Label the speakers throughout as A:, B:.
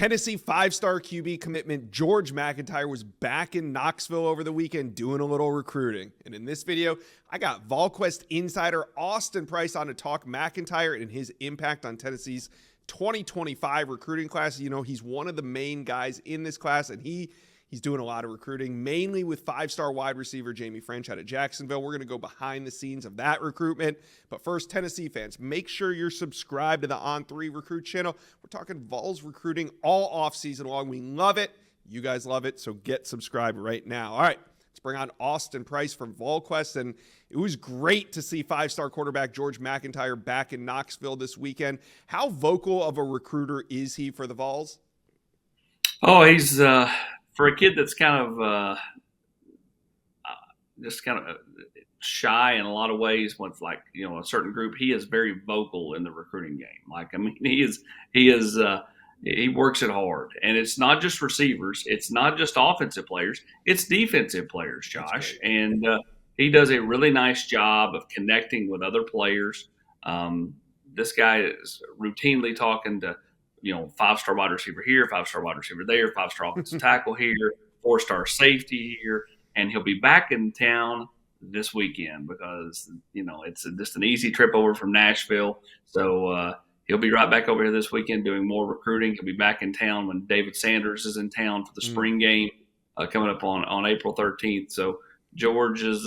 A: Tennessee five-star QB commitment George MacIntyre was back in Knoxville over the weekend doing a little recruiting. And in this video, I got VolQuest insider Austin Price on to talk MacIntyre and his impact on Tennessee's 2025 recruiting class. You know, he's one of the main guys in this class, and he's doing a lot of recruiting, mainly with five-star wide receiver Jamie French out of Jacksonville. We're going to go behind the scenes of that recruitment. But first, Tennessee fans, make sure you're subscribed to the On3 Recruit channel. We're talking Vols recruiting all offseason long. We love it. You guys love it, so get subscribed right now. All right, let's bring on Austin Price from VolQuest. And it was great to see five-star quarterback George MacIntyre back in Knoxville this weekend. How vocal of a recruiter is he for the Vols?
B: Oh, he's for a kid that's kind of just kind of shy in a lot of ways with, like, you know, a certain group. He is very vocal in the recruiting game. Like, I mean, he works it hard, and it's not just receivers, it's not just offensive players, it's defensive players, Josh. And he does a really nice job of connecting with other players. This guy is routinely talking to, you know, five-star wide receiver here, five-star wide receiver there, five-star offensive tackle here, four-star safety here, and he'll be back in town this weekend because, you know, it's just an easy trip over from Nashville. So he'll be right back over here this weekend doing more recruiting. He'll be back in town when David Sanders is in town for the spring game coming up on April 13th. So George has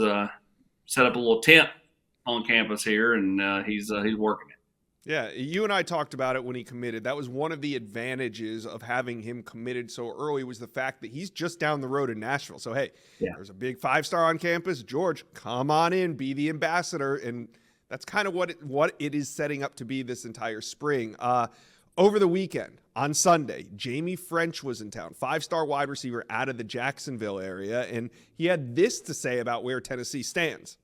B: set up a little tent on campus here, and he's working it.
A: Yeah, you and I talked about it when he committed. That was one of the advantages of having him committed so early, was the fact that he's just down the road in Nashville. So, hey, There's a big five-star on campus. George, come on in, be the ambassador. And that's kind of what it is setting up to be this entire spring. Over the weekend, on Sunday, Jamie French was in town, five-star wide receiver out of the Jacksonville area, and he had this to say about where Tennessee stands.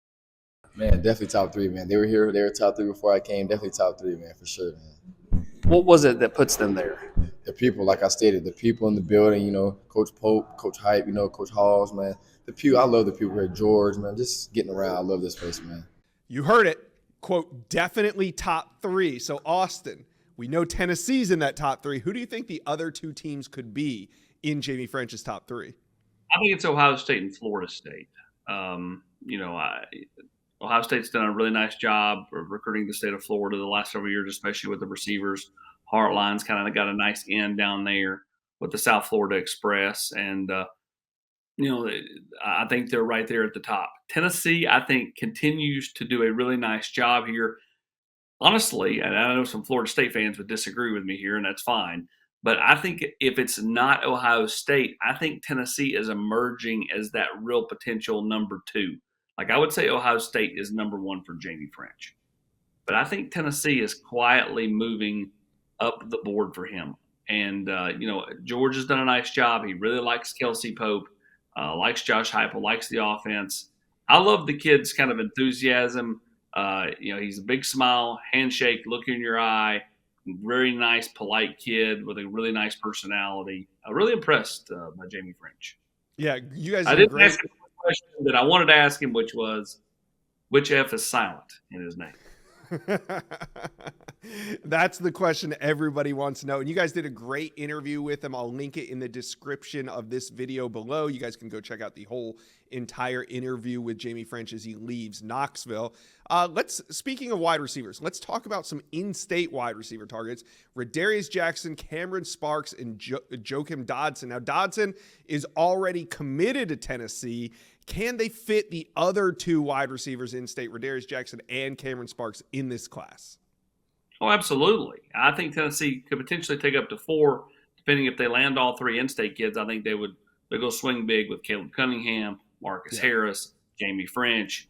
C: Man, definitely top three, man. They were here. They were top three before I came. Definitely top three, man, for sure, man.
D: What was it that puts them there?
C: The people, like I stated, the people in the building, you know, Coach Pope, Coach Hype, you know, Coach Halls, man. The people, I love the people here. George, man, just getting around. I love this place, man.
A: You heard it. Quote, definitely top three. So, Austin, we know Tennessee's in that top three. Who do you think the other two teams could be in Jamie French's top three?
B: I think it's Ohio State and Florida State. You know, Ohio State's done a really nice job of recruiting the state of Florida the last several years, especially with the receivers. Hartline's kind of got a nice end down there with the South Florida Express. And, you know, I think they're right there at the top. Tennessee, I think, continues to do a really nice job here. Honestly, and I know some Florida State fans would disagree with me here, and that's fine. But I think if it's not Ohio State, I think Tennessee is emerging as that real potential number two. Like, I would say Ohio State is number one for Jamie French. But I think Tennessee is quietly moving up the board for him. And, you know, George has done a nice job. He really likes Kelsey Pope, likes Josh Heupel, likes the offense. I love the kid's kind of enthusiasm. You know, he's a big smile, handshake, look in your eye, very nice, polite kid with a really nice personality. I'm really impressed by Jamie French.
A: Yeah, you guys
B: I didn't ask him a question that I wanted to ask him, which was, which F is silent in his name?
A: That's the question everybody wants to know. And you guys did a great interview with him. I'll link it in the description of this video below. You guys can go check out the whole entire interview with Jamie French as he leaves Knoxville. Speaking of wide receivers, let's talk about some in-state wide receiver targets. Radarius Jackson, Cameron Sparks, and Joakim Dodson. Now, Dodson is already committed to Tennessee. Can they fit the other two wide receivers in state, Radarius Jackson and Cameron Sparks, in this class?
B: Oh, absolutely. I think Tennessee could potentially take up to 4, depending if they land all 3 in-state kids. I think they go swing big with Caleb Cunningham, Marcus Harris, Jamie French,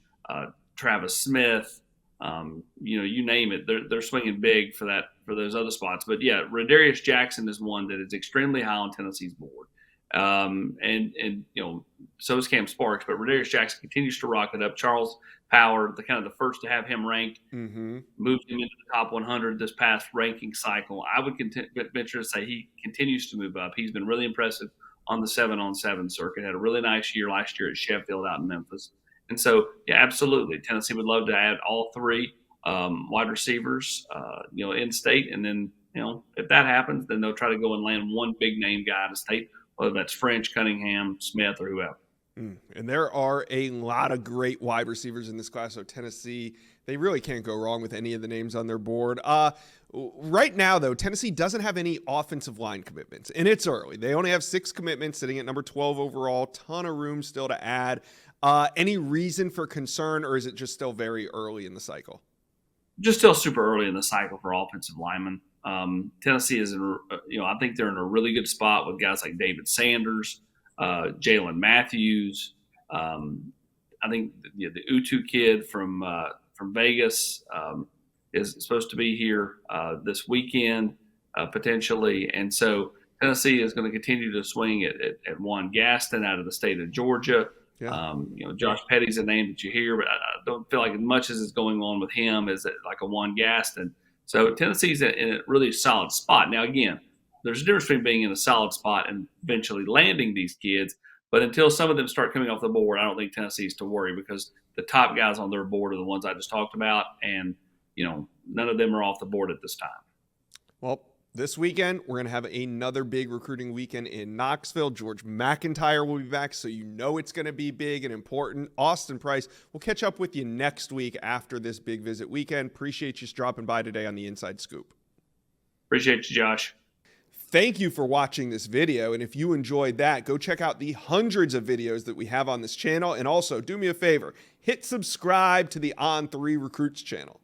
B: Travis Smith. You know, you name it. They're swinging big for those other spots. But yeah, Radarius Jackson is one that is extremely high on Tennessee's board. And you know, so is Cam Sparks, but Radarius Jackson continues to rock it up. Charles Power, the first to have him ranked, moved him into the top 100 this past ranking cycle. I would venture to say he continues to move up. He's been really impressive on the 7-on-7 circuit. Had a really nice year last year at Sheffield out in Memphis. And so, yeah, absolutely. Tennessee would love to add all 3 wide receivers, you know, in state, and then if that happens, then they'll try to go and land one big name guy out of state, whether that's French, Cunningham, Smith, or whoever.
A: And there are a lot of great wide receivers in this class. So Tennessee, they really can't go wrong with any of the names on their board. Right now, though, Tennessee doesn't have any offensive line commitments, and it's early. They only have 6 commitments, sitting at number 12 overall. Ton of room still to add. Any reason for concern, or is it just still very early in the cycle?
B: Just still super early in the cycle for offensive linemen. Tennessee is, I think they're in a really good spot with guys like David Sanders, Jalen Matthews. I think the Utu kid from Vegas is supposed to be here this weekend potentially, and so Tennessee is going to continue to swing at Juan Gaston out of the state of Georgia. Yeah. Josh Petty's a name that you hear, but I don't feel like as much as is going on with him as like a Juan Gaston. So Tennessee's in a really solid spot. Now, again, there's a difference between being in a solid spot and eventually landing these kids. But until some of them start coming off the board, I don't think Tennessee's to worry, because the top guys on their board are the ones I just talked about. And, none of them are off the board at this time.
A: Well, this weekend, we're going to have another big recruiting weekend in Knoxville. George MacIntyre will be back, so it's going to be big and important. Austin Price, we'll catch up with you next week after this big visit weekend. Appreciate you dropping by today on the Inside Scoop.
B: Appreciate you, Josh.
A: Thank you for watching this video, and if you enjoyed that, go check out the hundreds of videos that we have on this channel, and also do me a favor, hit subscribe to the On3 Recruits channel.